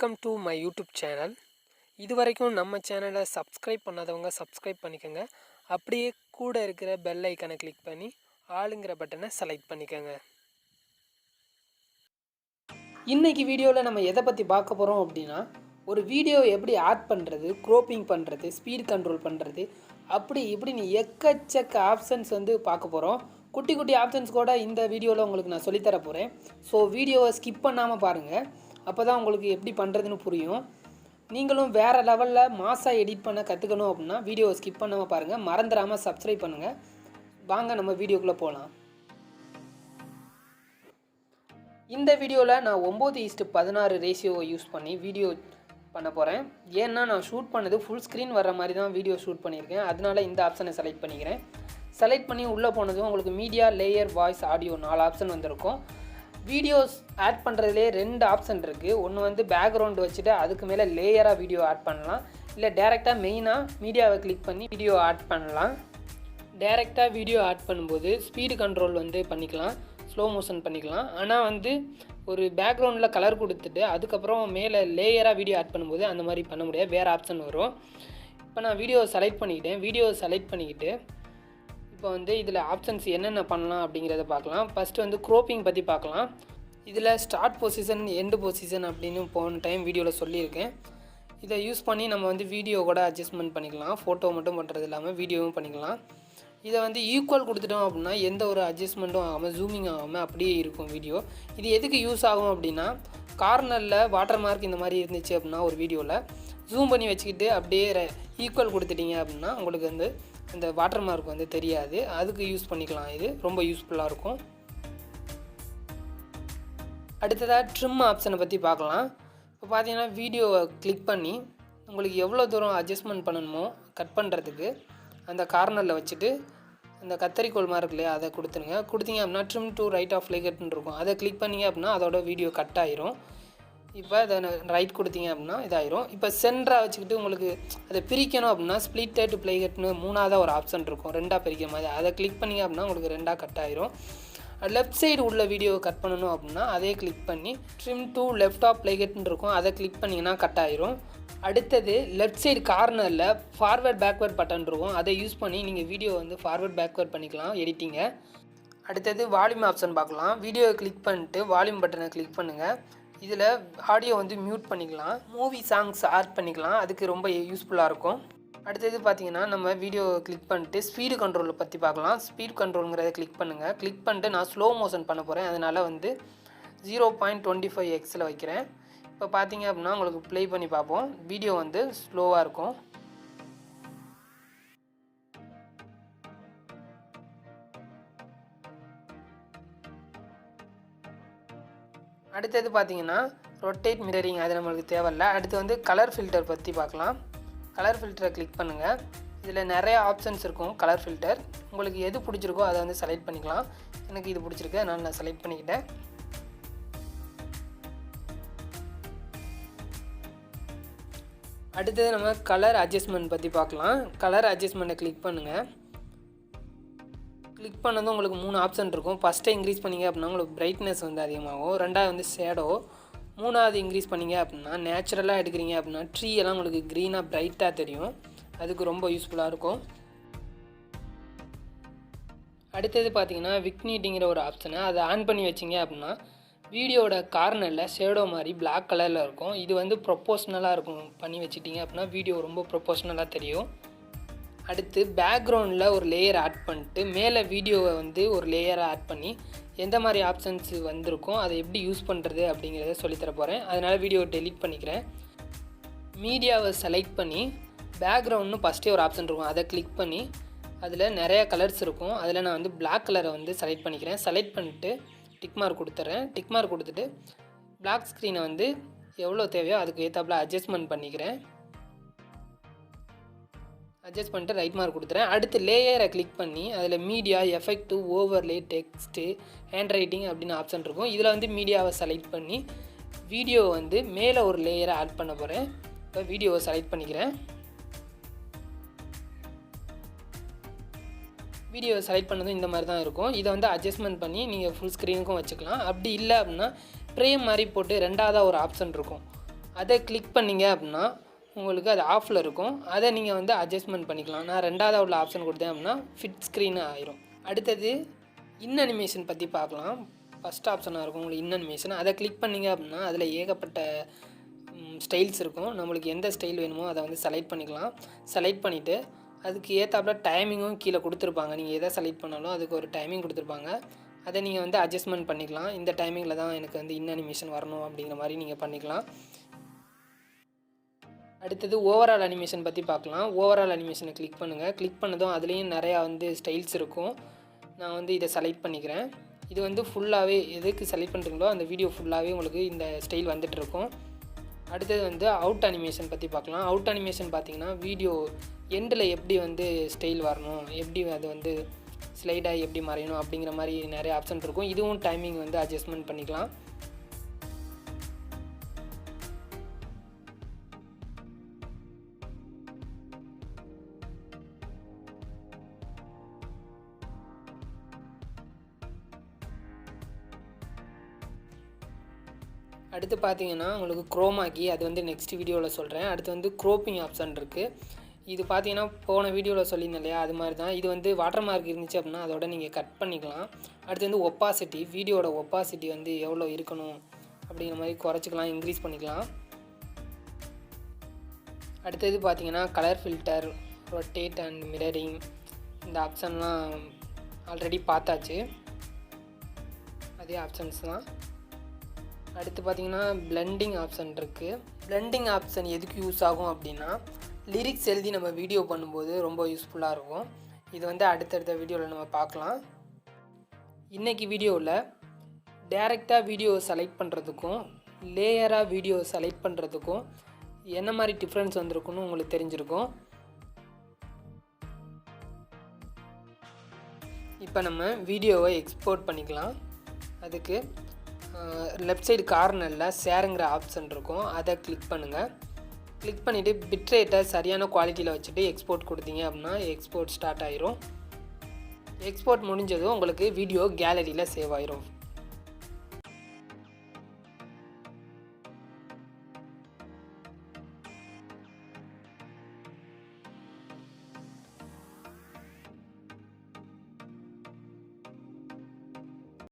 Welcome to my YouTube channel. இது வரைக்கும் நம்ம சேனலை சப்ஸ்கிரைப் பண்ணாதவங்க சப்ஸ்கிரைப் பண்ணிக்கோங்க. அப்படியே கூட இருக்கிற பெல் ஐக்கனை கிளிக் பண்ணி ஆளுங்கிற பட்டனை செலக்ட் பண்ணிக்கோங்க. இன்றைக்கி வீடியோவில் நம்ம எதை பற்றி பார்க்க போகிறோம் அப்படின்னா, ஒரு வீடியோ எப்படி ஆட் பண்ணுறது, க்ரோப்பிங் பண்ணுறது, ஸ்பீட் கண்ட்ரோல் பண்ணுறது, அப்படி இப்படின்னு எக்கச்சக்க ஆப்ஷன்ஸ் பார்க்க போகிறோம். குட்டி குட்டி ஆப்ஷன்ஸ் கூட இந்த வீடியோவில் உங்களுக்கு நான் சொல்லித்தர போகிறேன். ஸோ வீடியோவை ஸ்கிப் பண்ணாமல் பாருங்கள். அப்போ தான் உங்களுக்கு எப்படி பண்ணுறதுன்னு புரியும். நீங்களும் வேறு லெவலில் மாசாக எடிட் பண்ண கற்றுக்கணும் அப்படின்னா வீடியோவை ஸ்கிப் பண்ணாமல் பாருங்கள். மறந்துடாமல் சப்ஸ்கிரைப் பண்ணுங்கள். வாங்க நம்ம வீடியோக்குள்ளே போகலாம். இந்த வீடியோவில் நான் 9:16 ரேஷியோவை யூஸ் பண்ணி வீடியோ பண்ண போகிறேன். ஏன்னா நான் ஷூட் பண்ணது ஃபுல் ஸ்க்ரீன் வர்ற மாதிரி தான் வீடியோ ஷூட் பண்ணியிருக்கேன். அதனால் இந்த ஆப்ஷனை செலக்ட் பண்ணிக்கிறேன். செலக்ட் பண்ணி உள்ளே போனதும் உங்களுக்கு media, layer, voice, audio 4 option வந்திருக்கும். வீடியோஸ் ஆட் பண்ணுறதுலே 2 ஆப்ஷன் இருக்குது. ஒன்று பேக்ரவுண்டு வச்சுட்டு அதுக்கு மேலே லேயராக வீடியோ ஆட் பண்ணலாம். இல்லை டேரெக்டாக மெயினாக மீடியாவை கிளிக் பண்ணி வீடியோ ஆட் பண்ணலாம். டேரெக்டாக வீடியோ ஆட் பண்ணும்போது ஸ்பீடு கண்ட்ரோல் பண்ணிக்கலாம், ஸ்லோ மோஷன் பண்ணிக்கலாம். ஆனால் ஒரு பேக்ரவுண்டில் கலர் கொடுத்துட்டு அதுக்கப்புறம் மேலே லேயராக வீடியோ ஆட் பண்ணும்போது அந்த மாதிரி பண்ண முடியாது, வேறு ஆப்ஷன் வரும். இப்போ நான் வீடியோவை செலக்ட் பண்ணிக்கிட்டு இப்போ இதில் ஆப்ஷன்ஸ் என்னென்ன பண்ணலாம் அப்படிங்கிறத பார்க்கலாம். ஃபஸ்ட்டு க்ரோப்பிங் பற்றி பார்க்கலாம். இதில் ஸ்டார்ட் பொசிஷன், எண்டு பொசிஷன் அப்படின்னு போன டைம் வீடியோவில் சொல்லியிருக்கேன். இதை யூஸ் பண்ணி நம்ம வீடியோ கூட அட்ஜஸ்ட்மெண்ட் பண்ணிக்கலாம். ஃபோட்டோ மட்டும் பண்ணுறது இல்லாமல் வீடியோவும் பண்ணிக்கலாம். இதை ஈக்குவல் கொடுத்துட்டோம் அப்படின்னா எந்த ஒரு அட்ஜஸ்ட்மெண்ட்டும் ஆகாமல், ஜூமிங் ஆகாமல் அப்படியே இருக்கும் வீடியோ. இது எதுக்கு யூஸ் ஆகும் அப்படின்னா, கார்னரில் வாட்டர் மார்க் இந்த மாதிரி இருந்துச்சு அப்படின்னா ஒரு வீடியோவில் ஜூம் பண்ணி வச்சுக்கிட்டு அப்படியே ஈக்குவல் கொடுத்துட்டிங்க அப்படின்னா உங்களுக்கு அந்த வாட்டர் மார்க் தெரியாது. அதுக்கு யூஸ் பண்ணிக்கலாம். இது ரொம்ப யூஸ்ஃபுல்லாக இருக்கும். அடுத்ததாக ட்ரிம் ஆப்ஷனை பற்றி பார்க்கலாம். இப்போ பார்த்தீங்கன்னா வீடியோவை கிளிக் பண்ணி உங்களுக்கு எவ்வளோ தூரம் அட்ஜஸ்ட்மெண்ட் பண்ணணுமோ கட் பண்ணுறதுக்கு அந்த கார்னரில் வச்சுட்டு அந்த கத்தரிக்கோல் மார்க் இல்லையா அதை கொடுத்தீங்க அப்படின்னா ட்ரிம் டு ரைட் ஆஃப் லேகட்னு இருக்கும். அதை கிளிக் பண்ணிங்க அப்படின்னா அதோட வீடியோ கட் ஆயிரும். இப்போ அதை ரைட் கொடுத்தீங்க அப்படின்னா இதாயிரும். இப்போ சென்டராக வச்சுக்கிட்டு உங்களுக்கு அதை பிரிக்கணும் அப்படின்னா ஸ்ப்ளிட் டு ப்ளேகட்னு 3ஆவது ஒரு ஆப்ஷன் இருக்கும், 2ஆக பிரிக்கிற மாதிரி. அதை கிளிக் பண்ணிங்க அப்படின்னா உங்களுக்கு 2ஆக கட் ஆயிரும். லெஃப்ட் சைடு உள்ள வீடியோவை கட் பண்ணணும் அப்படின்னா அதே கிளிக் பண்ணி ட்ரிம் டு லெஃப்ட் ஆஃப் ப்ளேகட்னு இருக்கும், அதை கிளிக் பண்ணிங்கன்னா கட் ஆயிரும். அடுத்தது லெஃப்ட் சைடு கார்னரில் ஃபார்வேர்ட் பேக்வேர்ட் பட்டன் இருக்கும். அதை யூஸ் பண்ணி நீங்கள் வீடியோ ஃபார்வேர்ட் பேக்வேர்ட் பண்ணிக்கலாம் எடிட்டிங்கை. அடுத்தது வால்யூம் ஆப்ஷன் பார்க்கலாம். வீடியோவை கிளிக் பண்ணிட்டு வால்யூம் பட்டனை கிளிக் பண்ணுங்கள். இதில் ஆடியோ மியூட் பண்ணிக்கலாம், மூவி சாங்ஸ் ஆட் பண்ணிக்கலாம். அதுக்கு ரொம்ப யூஸ்ஃபுல்லாக இருக்கும். அடுத்தது பார்த்திங்கன்னா நம்ம வீடியோ கிளிக் பண்ணிட்டு ஸ்பீடு கண்ட்ரோலை பற்றி பார்க்கலாம். ஸ்பீட் கண்ட்ரோலுங்கிறத கிளிக் பண்ணுங்கள். கிளிக் பண்ணிட்டு நான் ஸ்லோ மோஷன் பண்ண போகிறேன். அதனால் 0.25x வைக்கிறேன். இப்போ பார்த்தீங்க அப்படின்னா உங்களுக்கு ப்ளே பண்ணி பார்ப்போம். வீடியோ ஸ்லோவாக இருக்கும். அடுத்தது பார்த்தீங்கன்னா ரொட்டேட் மிரரிங், அது நம்மளுக்கு தேவையில்லை. அடுத்து கலர் ஃபில்டர் பற்றி பார்க்கலாம். கலர் ஃபில்டரை கிளிக் பண்ணுங்கள். இதில் நிறைய ஆப்ஷன்ஸ் இருக்கும். கலர் ஃபில்டர் உங்களுக்கு எது பிடிச்சிருக்கோ அதை செலக்ட் பண்ணிக்கலாம். எனக்கு இது பிடிச்சிருக்கு, அதனால் நான் செலக்ட் பண்ணிக்கிட்டேன். அடுத்தது நம்ம கலர் அட்ஜஸ்ட்மெண்ட் பற்றி பார்க்கலாம். கலர் அட்ஜஸ்ட்மெண்ட்டை கிளிக் பண்ணுங்கள். கிளிக் பண்ணதும் உங்களுக்கு 3 ஆப்ஷன் இருக்கும். ஃபஸ்ட்டு இன்க்ரீஸ் பண்ணிங்க அப்படின்னா உங்களுக்கு பிரைட்னஸ் அதிகமாகும். ரெண்டாவது ஷேடோ. மூணாவது இன்க்ரீஸ் பண்ணிங்க அப்படின்னா நேச்சுரலாக எடுக்கிறீங்க அப்படின்னா ட்ரீ எல்லாம் உங்களுக்கு க்ரீனாக பிரைட்டாக தெரியும். அதுக்கு ரொம்ப யூஸ்ஃபுல்லாக இருக்கும். அடுத்தது பார்த்திங்கன்னா விக்னிட்டிங்கிற ஒரு ஆப்ஷனை அதை ஆன் பண்ணி வச்சிங்க அப்படின்னா வீடியோட கார்னரில் ஷேடோ மாதிரி பிளாக் கலரில் இருக்கும். இது ப்ரொப்போஷ்னலாக இருக்கும். பண்ணி வச்சுட்டிங்க அப்படின்னா வீடியோ ரொம்ப ப்ரொப்போஷ்னலாக தெரியும். அடுத்து பேக்ரவுண்டில் ஒரு லேயர் ஆட் பண்ணிட்டு மேலே வீடியோவை ஒரு லேயரை ஆட் பண்ணி எந்த மாதிரி ஆப்ஷன்ஸ் வந்திருக்கும் அதை எப்படி யூஸ் பண்ணுறது அப்படிங்கிறத சொல்லித்தர போகிறேன். அதனால் வீடியோவை டெலீட் பண்ணிக்கிறேன். மீடியாவை செலக்ட் பண்ணி பேக்ரவுண்ட்னு ஃபஸ்ட்டே ஒரு ஆப்ஷன் இருக்கும், அதை கிளிக் பண்ணி அதில் நிறையா கலர்ஸ் இருக்கும். அதில் நான் பிளாக் கலரை செலக்ட் பண்ணிக்கிறேன். செலக்ட் பண்ணிவிட்டு டிக் மார்க் கொடுத்துட்றேன். டிக் மார்க் கொடுத்துட்டு பிளாக் ஸ்க்ரீனை எவ்வளோ தேவையோ அதுக்கு ஏற்றாப்புல அட்ஜஸ்ட்மெண்ட் பண்ணிக்கிறேன். அட்ஜஸ்ட் பண்ணிட்டு ரைட் மார்க் கொடுத்துறேன். அடுத்து லேயரை கிளிக் பண்ணி அதில் media, effect, overlay, text, hand writing அப்படின்னு ஆப்ஷன் இருக்கும். இதில் மீடியாவை செலக்ட் பண்ணி வீடியோ மேலே ஒரு லேயரை ஆட் பண்ண போகிறேன். இப்போ வீடியோவை செலக்ட் பண்ணிக்கிறேன். வீடியோவை செலக்ட் பண்ணதும் இந்த மாதிரி தான் இருக்கும். இதை அட்ஜஸ்ட்மெண்ட் பண்ணி நீங்கள் ஃபுல் ஸ்க்ரீனுக்கும் வச்சுக்கலாம். அப்படி இல்லை அப்படின்னா ஃப்ரேம் மாதிரி போட்டு ரெண்டாவதாக ஒரு ஆப்ஷன் இருக்கும், அதை கிளிக் பண்ணிங்க அப்படின்னா உங்களுக்கு அது ஆஃபில் இருக்கும். அதை நீங்கள் வந்து அட்ஜஸ்ட்மெண்ட் பண்ணிக்கலாம். நான் ரெண்டாவது உள்ள ஆப்ஷன் கொடுத்தேன் அப்படின்னா ஃபிட் ஸ்க்ரீன் ஆயிரும். அடுத்தது அனிமேஷன் பற்றி பார்க்கலாம். ஃபஸ்ட் ஆப்ஷனாக இருக்கும் உங்களுக்கு அனிமேஷன். அதை கிளிக் பண்ணிங்க அப்படின்னா அதில் ஏகப்பட்ட ஸ்டைல்ஸ் இருக்கும். நம்மளுக்கு எந்த ஸ்டைல் வேணுமோ அதை வந்து செலக்ட் பண்ணிக்கலாம். செலக்ட் பண்ணிவிட்டு அதுக்கு ஏற்றாப்புல டைமிங்கும் கீழே கொடுத்துருப்பாங்க. நீங்கள் எதை செலக்ட் பண்ணாலும் அதுக்கு ஒரு டைமிங் கொடுத்துருப்பாங்க. அதை நீங்கள் வந்து அட்ஜஸ்ட்மெண்ட் பண்ணிக்கலாம். இந்த டைமிங்கில் தான் எனக்கு வந்து அனிமேஷன் வரணும் அப்படிங்கிற மாதிரி நீங்கள் பண்ணிக்கலாம். அடுத்தது ஓவரால் அனிமேஷன் பற்றி பார்க்கலாம். ஓவரால் அனிமேஷனை கிளிக் பண்ணுங்கள். கிளிக் பண்ணதும் அதுலேயும் நிறையா வந்து ஸ்டைல்ஸ் இருக்கும். நான் வந்து இதை செலக்ட் பண்ணிக்கிறேன். இது வந்து ஃபுல்லாகவே எதுக்கு செலக்ட் பண்ணுறீங்களோ அந்த வீடியோ ஃபுல்லாகவே உங்களுக்கு இந்த ஸ்டைல் வந்துட்டுருக்கும். அடுத்தது வந்து அவுட் அனிமேஷன் பற்றி பார்க்கலாம். அவுட் அனிமேஷன் பார்த்திங்கன்னா வீடியோ எண்டில் எப்படி வந்து ஸ்டைல் வரணும், எப்படி அது வந்து ஸ்லைடாக எப்படி மறையணும் அப்படிங்கிற மாதிரி நிறைய ஆப்ஷன் இருக்கும். இதுவும் டைமிங் வந்து அட்ஜஸ்ட்மெண்ட் பண்ணிக்கலாம். அடுத்து பார்த்தீங்கன்னா உங்களுக்கு குரோமாக்கி, அது வந்து நெக்ஸ்ட் வீடியோவில் சொல்கிறேன். அடுத்து வந்து க்ரோப்பிங் ஆப்ஷன் இருக்குது. இது பார்த்தீங்கன்னா போன வீடியோவில் சொல்லியிருந்தேன் இல்லையா, அது மாதிரி தான். இது வந்து வாட்டர் மார்க் இருந்துச்சு அப்படின்னா அதோட நீங்கள் கட் பண்ணிக்கலாம். அடுத்து வந்து ஒப்பாசிட்டி, வீடியோட ஒப்பாசிட்டி வந்து எவ்வளோ இருக்கணும் அப்படிங்கிற மாதிரி குறைச்சிக்கலாம், இன்க்ரீஸ் பண்ணிக்கலாம். அடுத்தது பார்த்தீங்கன்னா colour filter, rotate and mirroring, இந்த ஆப்ஷன்லாம் ஆல்ரெடி பார்த்தாச்சு, அதே ஆப்ஷன்ஸ் தான். அடுத்து பார்த்திங்கன்னா பிளெண்டிங் ஆப்ஷன் இருக்குது. பிளெண்டிங் ஆப்ஷன் எதுக்கு யூஸ் ஆகும் அப்படின்னா லிரிக்ஸ் எழுதி நம்ம வீடியோ பண்ணும்போது ரொம்ப யூஸ்ஃபுல்லாக இருக்கும். இது வந்து அடுத்தடுத்த வீடியோவில் நம்ம பார்க்கலாம். இன்றைக்கி வீடியோவில் டைரெக்டாக வீடியோ செலக்ட் பண்ணுறதுக்கும் லேயராக வீடியோ செலக்ட் பண்ணுறதுக்கும் என்ன மாதிரி டிஃப்ரென்ஸ் வந்திருக்குன்னு உங்களுக்கு தெரிஞ்சிருக்கும். இப்போ நம்ம வீடியோவை எக்ஸ்போர்ட் பண்ணிக்கலாம். அதுக்கு லெஃப்ட் சைடு கார்னரில் ஷேருங்கிற ஆப்ஷன் இருக்கும். அதை கிளிக் பண்ணுங்கள். கிளிக் பண்ணிவிட்டு பிட்ரேட்டை சரியான குவாலிட்டியில் வச்சுட்டு எக்ஸ்போர்ட் கொடுத்தீங்க அப்படின்னா எக்ஸ்போர்ட் ஸ்டார்ட் ஆயிரும். எக்ஸ்போர்ட் முடிஞ்சதும் உங்களுக்கு வீடியோ கேலரியில் சேவ் ஆயிரும்.